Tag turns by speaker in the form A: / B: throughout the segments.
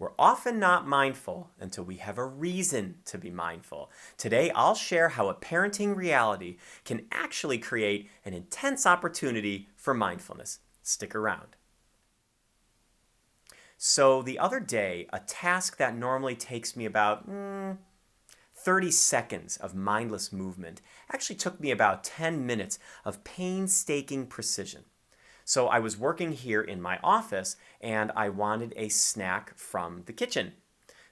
A: We're often not mindful until we have a reason to be mindful. Today, I'll share how a parenting reality can actually create an intense opportunity for mindfulness. Stick around. So the other day, a task that normally takes me about 30 seconds of mindless movement actually took me about 10 minutes of painstaking precision. So I was working here in my office and I wanted a snack from the kitchen.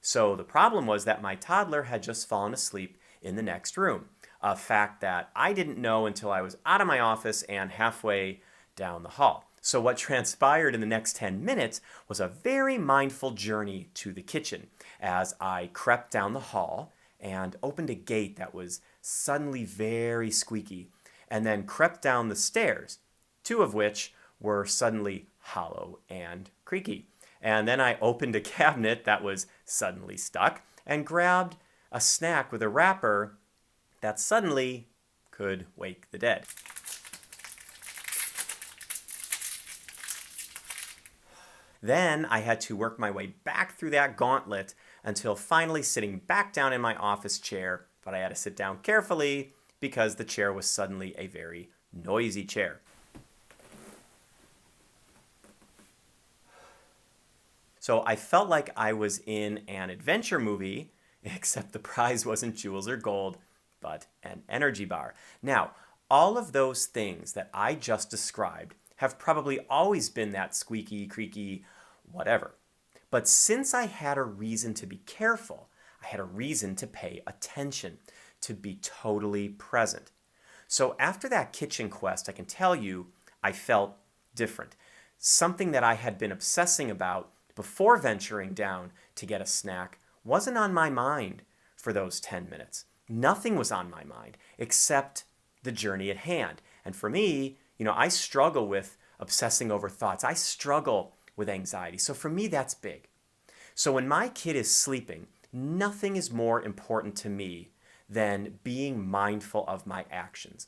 A: So the problem was that my toddler had just fallen asleep in the next room, a fact that I didn't know until I was out of my office and halfway down the hall. So what transpired in the next 10 minutes was a very mindful journey to the kitchen as I crept down the hall and opened a gate that was suddenly very squeaky, and then crept down the stairs, two of which were suddenly hollow and creaky. And then I opened a cabinet that was suddenly stuck and grabbed a snack with a wrapper that suddenly could wake the dead. Then I had to work my way back through that gauntlet until finally sitting back down in my office chair, but I had to sit down carefully because the chair was suddenly a very noisy chair. So I felt like I was in an adventure movie, except the prize wasn't jewels or gold, but an energy bar. Now, all of those things that I just described have probably always been that squeaky, creaky, whatever. But since I had a reason to be careful, I had a reason to pay attention, to be totally present. So after that kitchen quest, I can tell you I felt different. Something that I had been obsessing about before venturing down to get a snack wasn't on my mind for those 10 minutes. Nothing was on my mind except the journey at hand. And for me, I struggle with obsessing over thoughts. I struggle with anxiety. So for me, that's big. So when my kid is sleeping, nothing is more important to me than being mindful of my actions.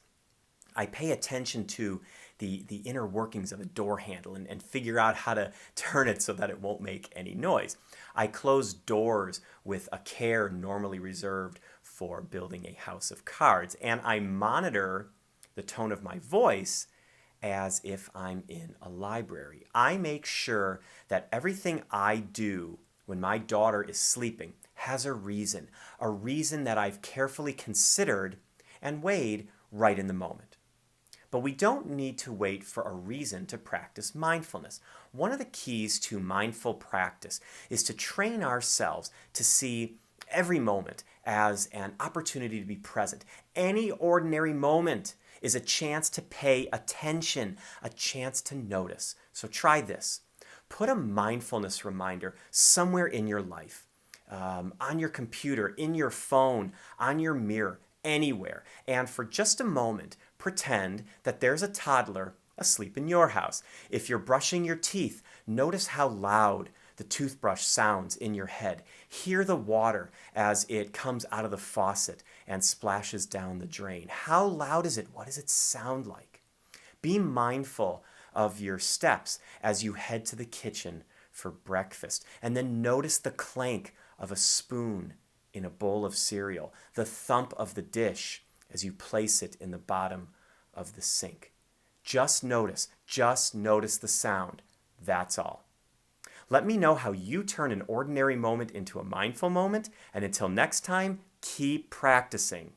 A: I pay attention to the inner workings of a door handle and figure out how to turn it so that it won't make any noise. I close doors with a care normally reserved for building a house of cards, and I monitor the tone of my voice as if I'm in a library. I make sure that everything I do when my daughter is sleeping has a reason that I've carefully considered and weighed right in the moment. But we don't need to wait for a reason to practice mindfulness. One of the keys to mindful practice is to train ourselves to see every moment as an opportunity to be present. Any ordinary moment is a chance to pay attention, a chance to notice. So try this. Put a mindfulness reminder somewhere in your life, on your computer, in your phone, on your mirror, anywhere. And for just a moment, pretend that there's a toddler asleep in your house. If you're brushing your teeth, notice how loud the toothbrush sounds in your head. Hear the water as it comes out of the faucet and splashes down the drain. How loud is it? What does it sound like? Be mindful of your steps as you head to the kitchen for breakfast. And then notice the clank of a spoon in a bowl of cereal, the thump of the dish as you place it in the bottom of the sink. Just notice the sound. That's all. Let me know how you turn an ordinary moment into a mindful moment, and until next time, keep practicing.